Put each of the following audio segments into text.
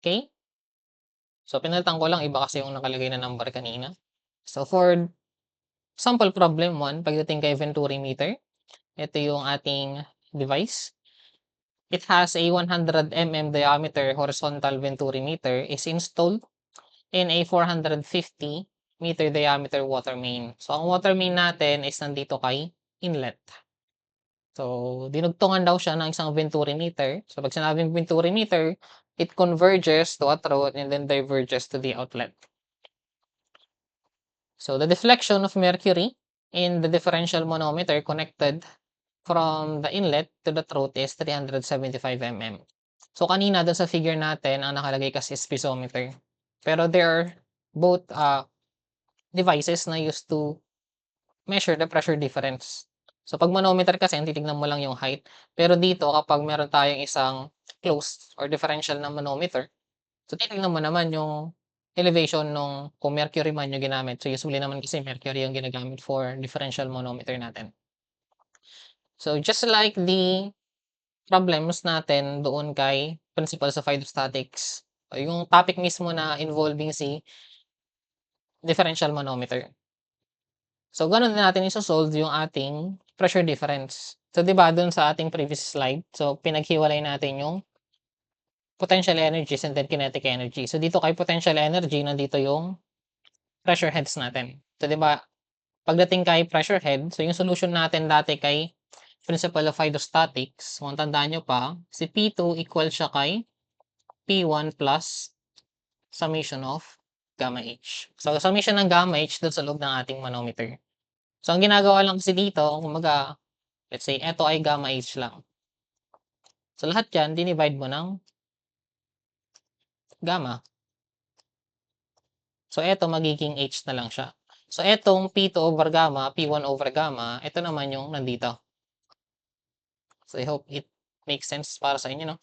Okay? So, pinalitan ko lang, iba kasi yung nakalagay na number kanina. So, for sample problem 1, pagdating kay Venturi meter, ito yung ating device. It has a 100 mm diameter horizontal Venturi meter is installed in a 450 meter diameter water main. So, ang water main natin is nandito kay inlet. So, dinugtungan daw siya ng isang Venturi meter. So, pag sinabing Venturi meter, it converges to a throat and then diverges to the outlet. So, the deflection of mercury in the differential manometer connected from the inlet to the throat is 375 mm. So, kanina dun sa figure natin, ang nakalagay kasi is piezometer. Pero there are both devices na used to measure the pressure difference. So, pag manometer kasi ang titignan mo lang yung height, pero dito kapag meron tayong isang closed or differential na manometer, so titignan mo naman yung elevation nung kung mercury man yung ginamit. So, usually naman kasi mercury yung ginagamit for differential manometer natin. So, just like the problems natin doon kay principles of hydrostatics, yung topic mismo na involving si differential manometer. So, gano'n din natin iso-solve yung ating pressure difference. So, 'di ba do'n sa ating previous slide, so pinaghiwalay natin yung potential energies and then kinetic energy. So, dito kay potential energy, nandito yung pressure heads natin. So, 'di ba pagdating kay pressure head, so yung solution natin dati kay principle of hydrostatics, kung tandaan niyo pa, si P2 equal siya kay P1 plus summation of gamma H. So, summation ng gamma H do'n sa loob ng ating manometer. So, ang ginagawa lang kasi dito, kumbaga, let's say, eto ay gamma H lang. So, lahat yan, dinivide mo ng gamma. So, eto magiging H na lang siya. So, etong P2 over gamma, P1 over gamma, ito naman yung nandito. So, I hope it makes sense para sa inyo, no?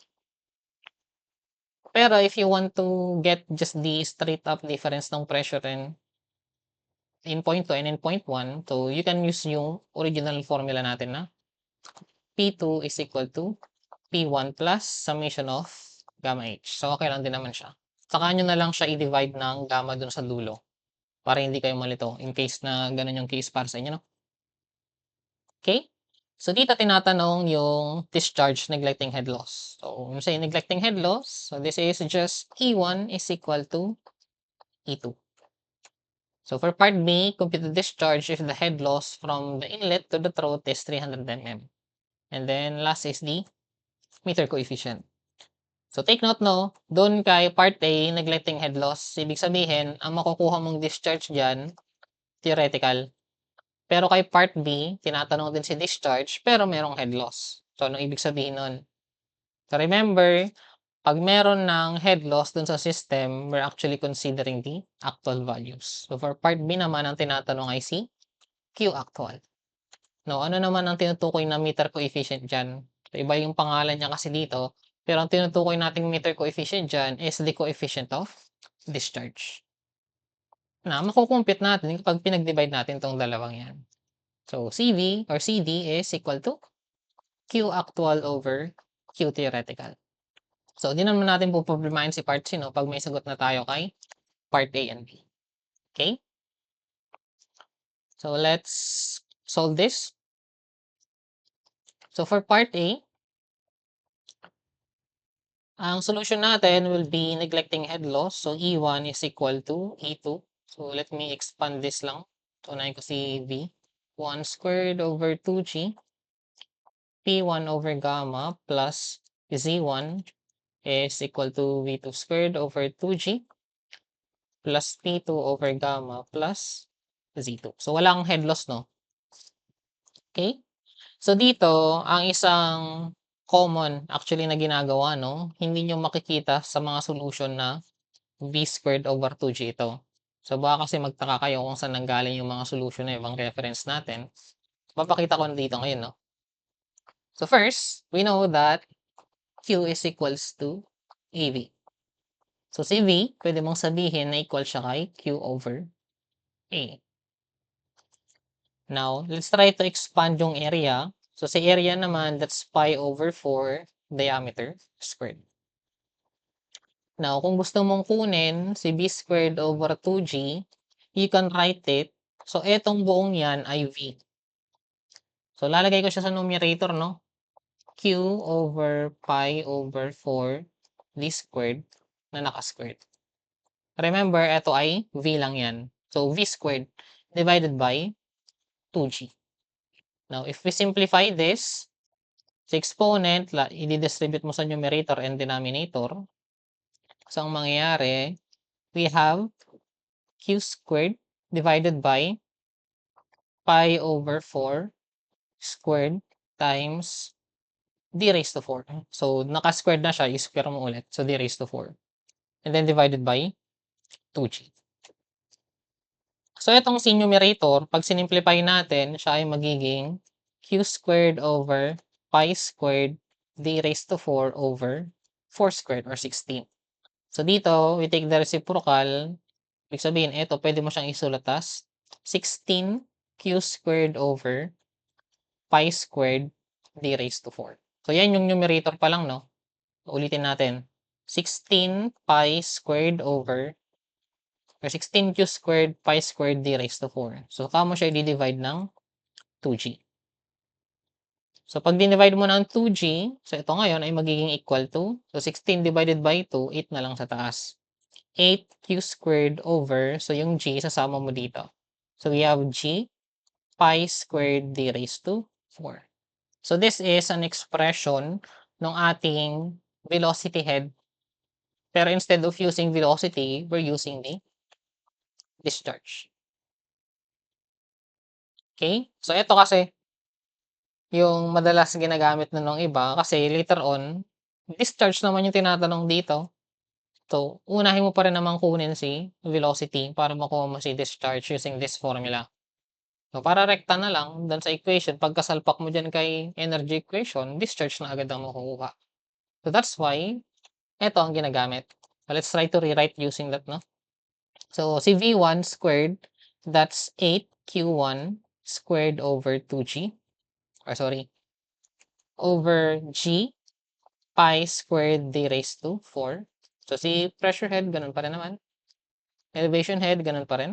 Pero if you want to get just the straight up difference ng pressure in point 2 and in point 1, so you can use yung original formula natin na P2 is equal to P1 plus summation of gamma H. So, okay lang din naman siya. Saka nyo na lang siya i-divide ng gamma dun sa dulo para hindi kayo malito in case na ganun yung case para sa inyo, no? Okay? So, dito tinatanong yung discharge neglecting head loss. So, when say neglecting head loss, so this is just E1 is equal to E2. So, for part B, compute the discharge if the head loss from the inlet to the throat is 300 mm. And then, last is the meter coefficient. So, take note, no, doon kay part A, neglecting head loss, ibig sabihin, ang makukuha mong discharge dyan, theoretical. Pero kay part B, tinatanong din si discharge, pero merong head loss. So, anong ibig sabihin nun? So, remember, pag meron ng head loss dun sa system, we're actually considering the actual values. So, for part B naman, ang tinatanong ay si Q actual. No, ano naman ang tinutukoy na meter coefficient dyan? So, iba yung pangalan niya kasi dito, pero ang tinutukoy nating meter coefficient dyan is the coefficient of discharge. Na makukumpute natin kapag pinag-divide natin tong dalawang yan. So, CV or CD is equal to Q actual over Q theoretical. So, di naman natin poproblemahin si part C, no, pag may sagot na tayo kay part A and B. Okay? So, let's solve this. So, for part A, ang solution natin will be neglecting head loss. So, E1 is equal to E2. So, let me expand this lang. Tunayin ko si V. 1 squared over 2G P1 over gamma plus Z1 is equal to V2 squared over 2G plus P2 over gamma plus Z2. So, walang head loss, no? Okay? So, dito, ang isang common actually na ginagawa, no, hindi nyo makikita sa mga solution na V squared over 2G ito. So, baka kasi magtaka kayo kung saan nanggaling yung mga solution na ibang reference natin. Papakita ko na dito ngayon, no? So, first, we know that Q is equals to AV. So, si V, pwede mong sabihin na equal siya kay Q over A. Now, let's try to expand yung area. So, sa area naman, that's pi over 4 diameter squared. Now, kung gusto mong kunin si b squared over 2g, you can write it. So, etong buong yan ay v. So, lalagay ko siya sa numerator, no? Q over pi over 4 d squared na naka-squared. Remember, ito ay v lang yan. So, v squared divided by 2g. Now, if we simplify this, sa exponent, i-distribute mo sa numerator and denominator. So, ang mangyayari, we have q squared divided by pi over 4 squared times d raised to 4. So, naka-squared na siya, i-square mo ulit. So, d raised to 4. And then divided by 2g. So, itong si numerator, pag sinimplify natin, siya ay magiging q squared over pi squared d raised to 4 over 4 squared or 16. So, dito, we take the reciprocal. Ibig sabihin, ito, pwede mo siyang isulat as 16 q squared over pi squared d raised to 4. So, yan yung numerator pa lang, no? Ulitin natin. 16 pi squared over or 16q squared pi squared d raised to 4. So, kamo siya i-divide ng 2g. So, pag dinivide mo ng 2g, so ito ngayon ay magiging equal to, so 16 divided by 2, 8 na lang sa taas. 8q squared over, so yung g, sasama mo dito. So, we have g pi squared d raised to 4. So, this is an expression ng ating velocity head. Pero instead of using velocity, we're using the discharge. Okay? So, ito kasi, yung madalas ginagamit na nung iba kasi later on, discharge naman yung tinatanong dito. So, unahin mo pa rin naman kunin si velocity para makuha mo si discharge using this formula. So, para rekta na lang dun sa equation, pagkasalpak mo dyan kay energy equation, discharge na agad ang makukuha. So, that's why, ito ang ginagamit. So, let's try to rewrite using that, no? So, si V1 squared, that's 8Q1 squared over 2G. Or sorry, over G pi squared d raised to 4. So, si pressure head, ganun pa rin naman. Elevation head, ganun pa rin.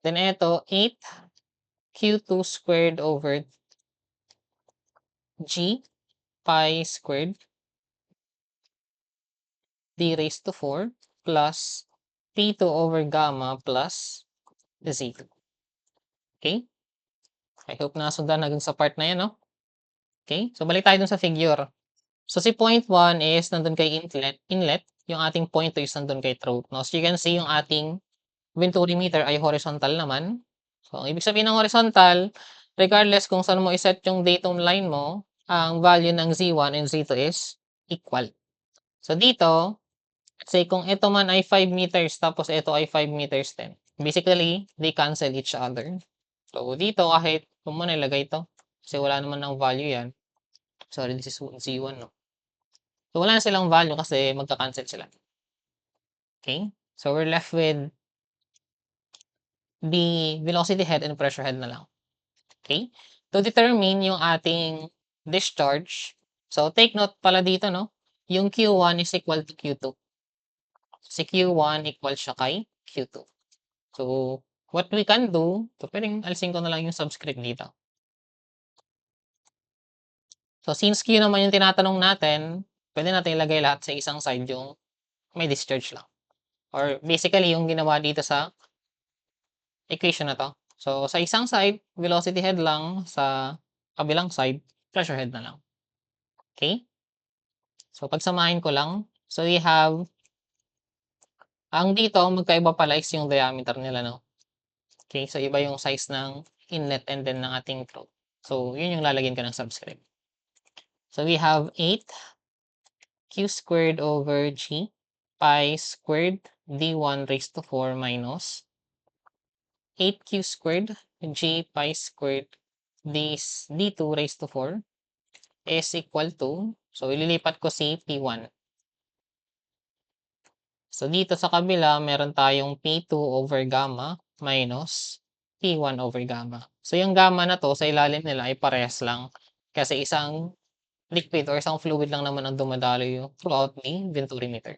Then, ito, 8Q2 squared over G pi squared d raised to 4 plus P2 over gamma plus Z2. Okay? I hope nasundan hanggang sa part na yan, no? Okay? So, balik tayo dun sa figure. So, si point 1 is nandun kay inlet. Yung ating point 2 is nandun kay throat. No? So, you can see yung ating venturimeter ay horizontal naman. So, ang ibig sabihin ng horizontal, regardless kung saan mo iset yung datum line mo, ang value ng Z1 and Z2 is equal. So, dito, say kung ito man ay 5 meters tapos ito ay 5 meters din. Basically, they cancel each other. So, dito kahit kung mo nilagay ito, kasi wala naman ng value yan. Sorry, this is Z1, no? So, wala na silang value kasi magka-cancel sila. Okay? So, we're left with the velocity head and pressure head na lang. Okay? To determine yung ating discharge, so take note pala dito, no? Yung Q1 is equal to Q2. Si Q1 equal siya kay Q2. So, what we can do, so pwedeng alisin ko na lang yung subscript dito. So, since Q naman yung tinatanong natin, pwede natin ilagay lahat sa isang side yung may discharge lang. Or basically, yung ginawa dito sa equation na to. So, sa isang side, velocity head lang. Sa kabilang side, pressure head na lang. Okay? So, pagsamahin ko lang. So, we have, ang dito, magkaiba pala is yung diameter nila, no? Okay? So, iba yung size ng inlet and then ng ating throat. So, yun yung lalagyan ko ng subscript. So, we have 8q squared over g pi squared d1 raised to 4 minus 8q squared g pi squared d2 raised to 4 is equal to, so ililipat ko si P1. So dito sa kabila, meron tayong P2 over gamma minus P1 over gamma. So yung gamma na to, sa ilalim nila ay parehas lang. Kasi isang liquid or isang fluid lang naman ang dumadaloy throughout the venturimeter.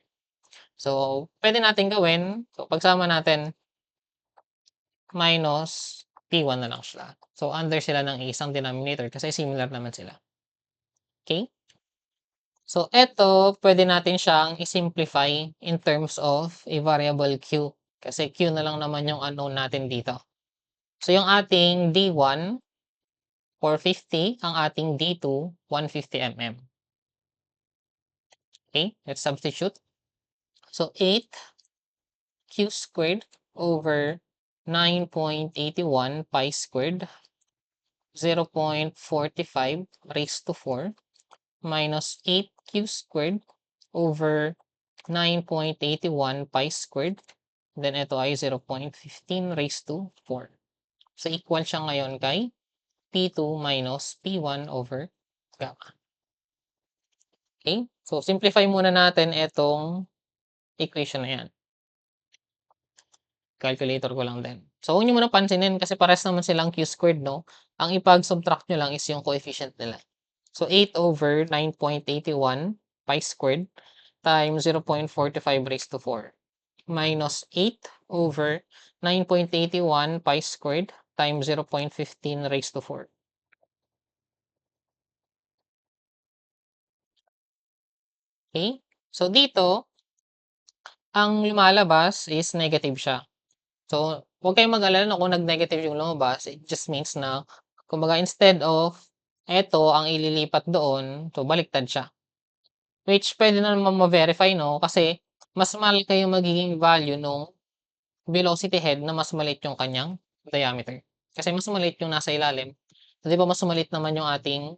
So, pwede natin gawin, so pagsama natin, minus P1 na lang siya. So, under sila ng isang denominator kasi similar naman sila. Okay? So, eto pwede natin siyang i-simplify in terms of a variable Q. Kasi Q na lang naman yung unknown natin dito. So, yung ating D1, 450, ang ating D2, 150 mm. Okay? Let's substitute. So, 8 Q squared over 9.81 pi squared 0.45 raised to 4 minus 8Q squared over 9.81 pi squared. Then ito ay 0.15 raised to 4. So equal siya ngayon kay P2 minus P1 over gamma. Okay? So simplify muna natin itong equation na yan. Calculator ko lang din. So huwag niyo muna pansinin kasi pares naman silang Q squared, no? Ang ipag-subtract nyo lang is yung coefficient nila. So 8 over 9.81 pi squared times 0.45 raised to 4 minus 8 over 9.81 pi squared times 0.15 raised to 4. Okay? So dito, ang lumalabas is negative siya. So, huwag kayong mag-alala na kung nag-negative yung lumabas, it just means na, kumbaga instead of eto ang ililipat doon, so baliktad siya. Which pwede na naman ma-verify, no? Kasi mas malaki yung magiging value nung velocity head na mas maliit yung kanyang diameter. Kasi mas maliit yung nasa ilalim. So, di ba mas maliit naman yung ating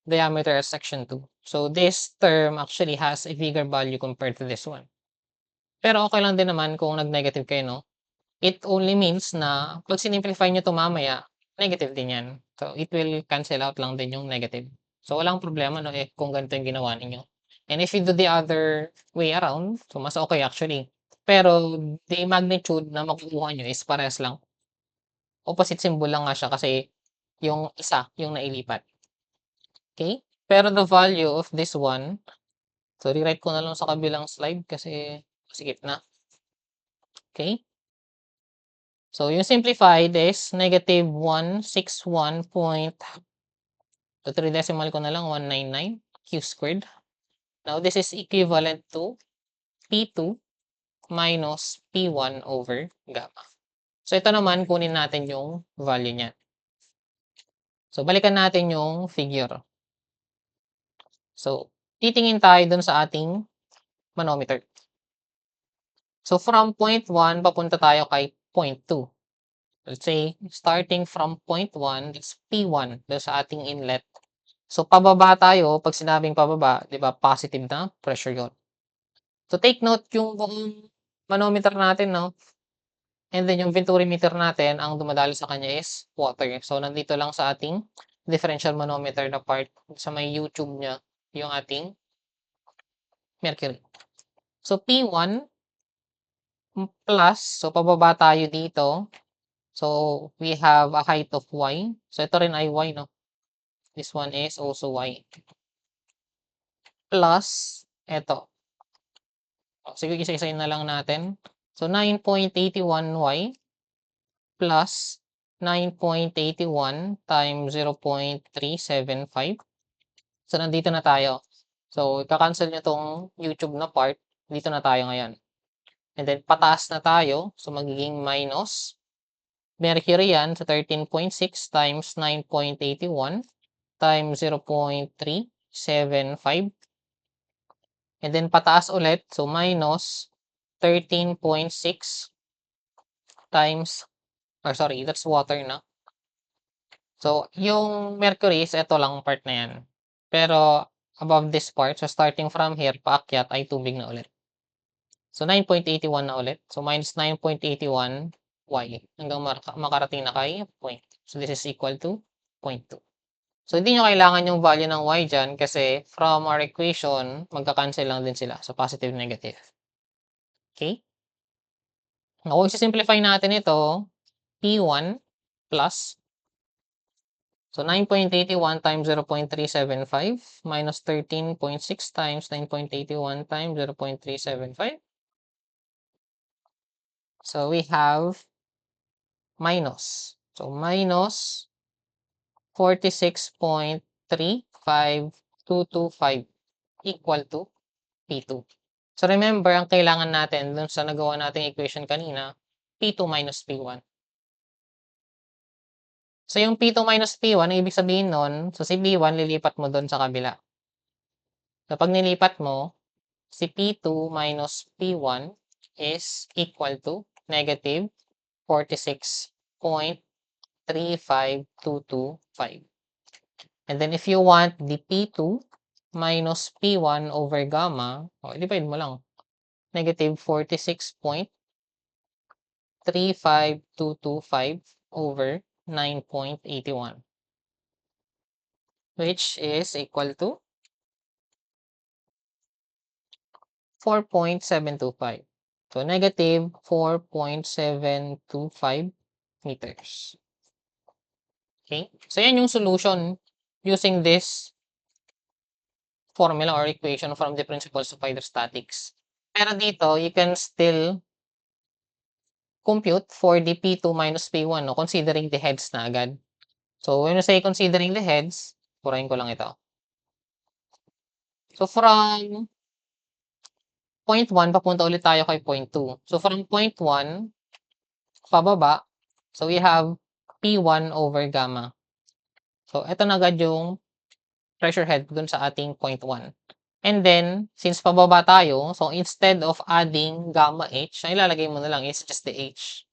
diameter at section 2. So, this term actually has a bigger value compared to this one. Pero okay lang din naman kung nag-negative kayo, no? It only means na pag sinimplify nyo ito mamaya, negative din yan. So, it will cancel out lang din yung negative. So, walang problema, no, kung ganito yung ginawa ninyo. And if you do the other way around, so mas okay actually. Pero, the magnitude na makukuha nyo is parehas lang. Opposite symbol lang nga siya kasi yung isa, yung nailipat. Okay? Pero the value of this one, so rewrite ko na lang sa kabilang slide kasi sikip na. Okay? So, yung simplified is negative 161. So, 3 decimal ko na lang, 199 Q squared. Now, this is equivalent to P2 minus P1 over gamma. So, ito naman, kunin natin yung value niya. So, balikan natin yung figure. So, titingin tayo dun sa ating manometer. So, from point 1, papunta tayo kay point 2. Let's say, starting from point 1, it's P1 doon sa ating inlet. So, pababa tayo. Pag sinabing pababa, di ba, positive na pressure yon. So, take note yung buong manometer natin, no? And then, yung venturimeter natin, ang dumadalo sa kanya is water. So, nandito lang sa ating differential manometer na part sa may YouTube niya, yung ating mercury. So, P1 plus, so pababa tayo dito. So, we have a height of y. So, ito rin ay y, no? This one is also y. Plus, ito. Sige, isa-isayin na lang natin. So, 9.81y plus 9.81 times 0.375. So, nandito na tayo. So, ika-cancel nyo tong YouTube na part. Dito na tayo ngayon. And then, pataas na tayo. So, magiging minus. Mercury yan sa 13.6 times 9.81 times 0.375. And then, pataas ulit. So, minus 13.6 times, or sorry, that's water na. So, yung mercury is ito lang part na yan. Pero, above this part, so starting from here, paakyat ay tubig na ulit. So, 9.81 na ulit. So, minus 9.81 y hanggang makarating na kay point. So, this is equal to 0.2. So, hindi nyo kailangan yung value ng y dyan kasi from our equation, magka-cancel lang din sila. So, positive, negative. Okay? Kung i-simplify natin ito, P1 plus, So 9.81 times 0.375 minus 13.6 times 9.81 times 0.375. So we have minus. So minus 46.35225 equal to P2. So remember, ang kailangan natin dun sa nagawa nating equation kanina, P2 minus P1. So yung P2 minus P1, ang ibig sabihin nun, so si P1 lilipat mo dun sa kabila. Kapag nilipat mo, si P2 minus P1 is equal to negative 46.35225. And then if you want the P2 minus P1 over gamma, divide mo lang. Negative 46.35225 over 9.81, which is equal to 4.725. So negative 4.725 meters. Okay? So yan yung solution using this formula or equation from the principles of hydrostatics. Pero dito, you can still compute for the P2 minus P1, no, considering the heads na agad. So when you say considering the heads, purahin ko lang ito. So from point 1, papunta ulit tayo kay point 2. So from point 1, pababa, so we have P1 over gamma. So ito na agad yung pressure head dun sa ating point 1. And then, since pababa tayo, so instead of adding gamma H, ang ilalagay mo na lang is just the H.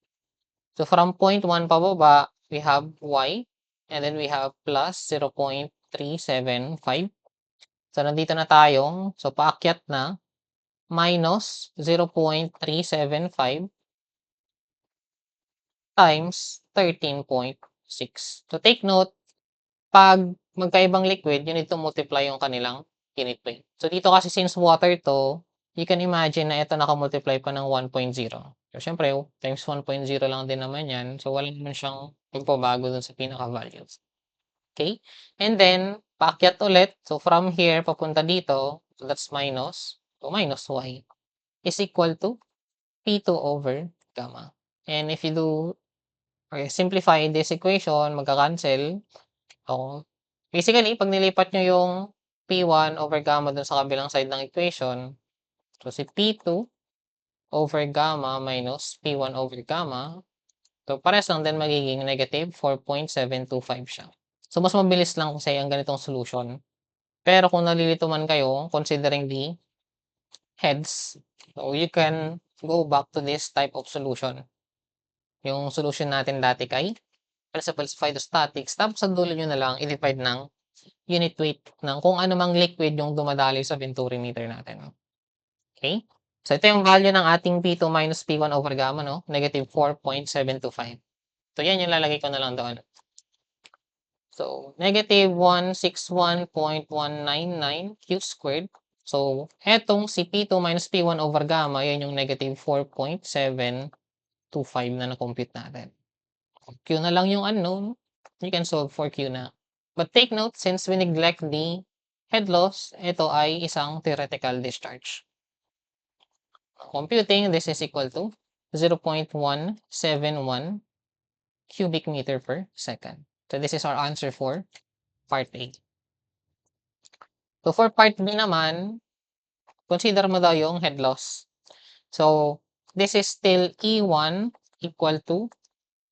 So from point 1 pababa, we have Y, and then we have plus 0.375. So nandito na tayo, so paakyat na, minus 0.375 times 13.6. So take note, pag magkaibang liquid, you need to multiply yung kanilang unit weight. So dito kasi since water to, you can imagine na ito nakamultiply pa ng 1.0. So syempre, times 1.0 lang din naman yan. So wala naman siyang pagbabago dun sa pinaka-values. Okay? And then, paakyat ulit. So from here, papunta dito, so that's minus. So minus y is equal to P2 over gamma. And if you do, simplify this equation, magka-cancel. So, basically, pag nilipat nyo yung P1 over gamma dun sa kabilang side ng equation, so si P2 over gamma minus P1 over gamma, so pares lang din magiging negative 4.725 siya. So, mas mabilis lang kasi ang ganitong solution. Pero kung nalilito man kayo, considering the heads, so you can go back to this type of solution. Yung solution natin dati kay principles of hydrostatics, tapos sa dulo nyo na lang i-divide ng unit weight ng kung ano mang liquid yung dumadaloy sa venturimeter natin. Okay? So ito yung value ng ating P2 minus P1 over gamma, no? Negative 4.725. So yan yung lalagay ko na lang doon. So negative 161.199 Q squared. So etong si P2 minus P1 over gamma, yan yung negative 4.725 na na-compute natin. Q na lang yung unknown, you can solve for Q na. But take note, since we neglect the head loss, ito ay isang theoretical discharge. Computing, this is equal to 0.171 cubic meter per second. So this is our answer for part A. So for part B naman, consider mo daw yung head loss. So this is still E1 equal to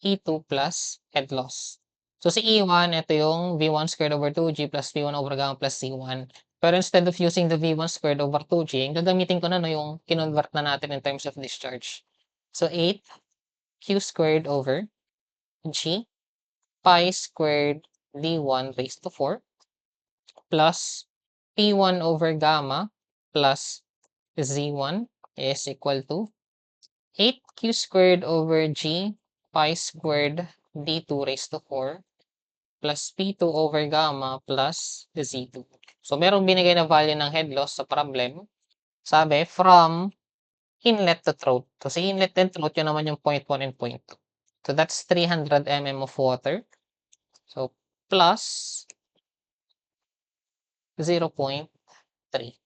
E2 plus head loss. So si E1, ito yung V1 squared over 2G plus V1 over gamma plus C1. Pero instead of using the V1 squared over 2G, gagamitin ko na no, yung kinonvert na natin in terms of discharge. So 8Q squared over G pi squared D1 raised to 4 plus P1 over gamma plus Z1 is equal to 8Q squared over G pi squared D2 raised to 4 plus P2 over gamma plus Z2. So, merong binigay na value ng head loss sa problem. Sabi, from inlet to throat. So, si inlet and throat, yun naman yung point 1 and point 2. So, that's 300 mm of water. So, plus 0.3.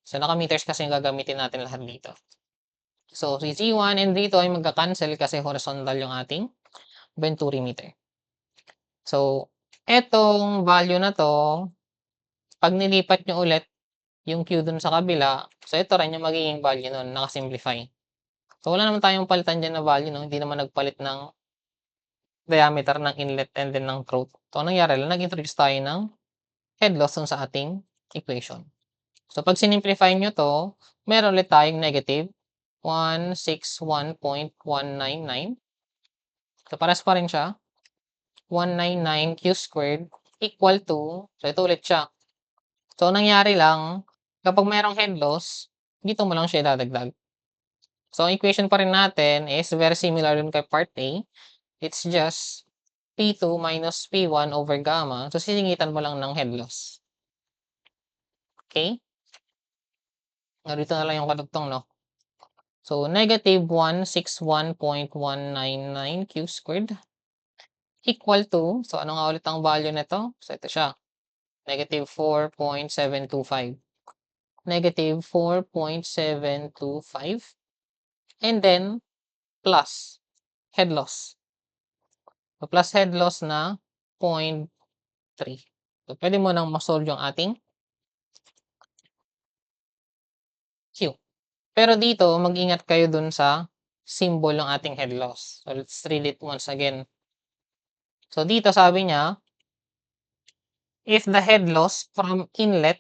So, naka-meters kasi yung gagamitin natin lahat dito. So, si G1 and dito ay magka-cancel kasi horizontal yung ating Venturi meter. So, etong value na 'to, 'pag nilipat nyo ulit yung Q dun sa kabila, so ito rin yung magiging value nun, naka-simplify. So, wala naman tayong palitan diyan na value 'no, hindi naman nagpalit ng diameter ng inlet and then ng throat. So, anong nangyari lang, nag-introduce tayo ng head loss dun sa ating equation. So, 'pag sinimplify nyo 'to, meron ulit tayong negative 161.199. So, parehas pa rin siya. 199 Q squared equal to, so ito ulit siya. So, nangyari lang, kapag merong head loss, dito mo lang siya idadagdag. So, ang equation pa rin natin is very similar dun kay part A. It's just P2 minus P1 over gamma. So, sisingitan mo lang ng head loss. Okay? Narito na lang yung kadugtong, no? So, negative 161.199 Q squared equal to, so ano nga ulit ang value nito? So, ito siya. Negative 4.725. Negative 4.725. And then, plus head loss. So, plus head loss na 0.3. So, pwede mo nang masolve yung ating Q. Pero dito, mag-ingat kayo dun sa symbol ng ating head loss. So, let's read it once again. So, dito sabi niya, if the head loss from inlet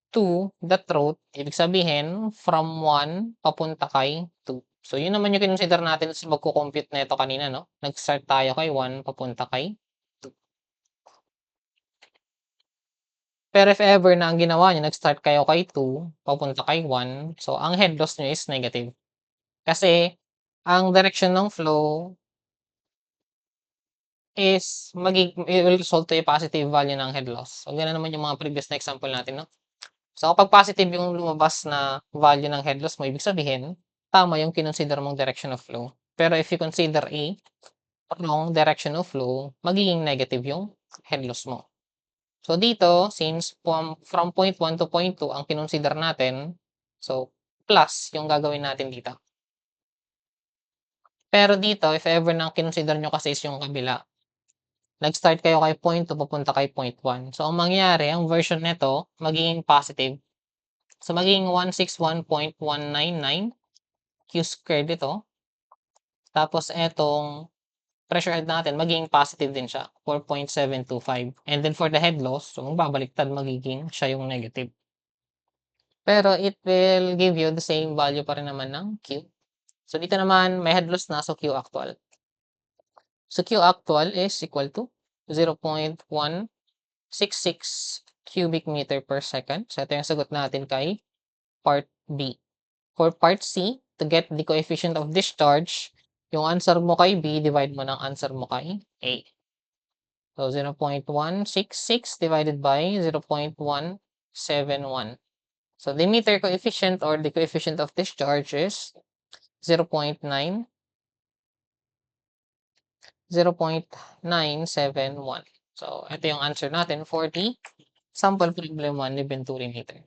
to the throat, ibig sabihin, from 1 papunta kay 2. So, yun naman yung kinonsider natin sa magko-compute na ito kanina, no? Nag-start tayo kay 1 papunta kay 2. Pero if ever na ang ginawa niyo, nag-start kayo kay 2 papunta kay 1, so ang head loss niyo is negative. Kasi, ang direction ng flow is it will result to a positive value ng head loss. So, ganun naman yung mga previous na example natin, no? So, kapag positive yung lumabas na value ng head loss mo, ibig sabihin, tama yung kinonsider mong direction of flow. Pero if you consider a wrong direction of flow, magiging negative yung head loss mo. So, dito, since from point 1 to point 2 ang kinonsider natin, so, plus yung gagawin natin dito. Pero dito, if ever na kinonsider nyo kasi is yung kabila, nag-start kayo kay point 2 papunta kay point 1. So, ang mangyayari, ang version nito, magiging positive. So, magiging 161.199 Q squared ito. Tapos, etong pressure head natin, magiging positive din siya, 4.725. And then, for the head loss, so, magbabaliktad, magiging siya yung negative. Pero, it will give you the same value pa rin naman ng Q. So, dito naman, may head loss na, so Q actual. So, Q actual is equal to 0.166 cubic meter per second. So, ito yung sagot natin kay part B. For part C, to get the coefficient of discharge, yung answer mo kay B, divide mo ng answer mo kay A. So, 0.166 divided by 0.171. So, the meter coefficient or the coefficient of discharge is 0.971. So, ito yung answer natin for the sample problem 1 ni Venturi meter.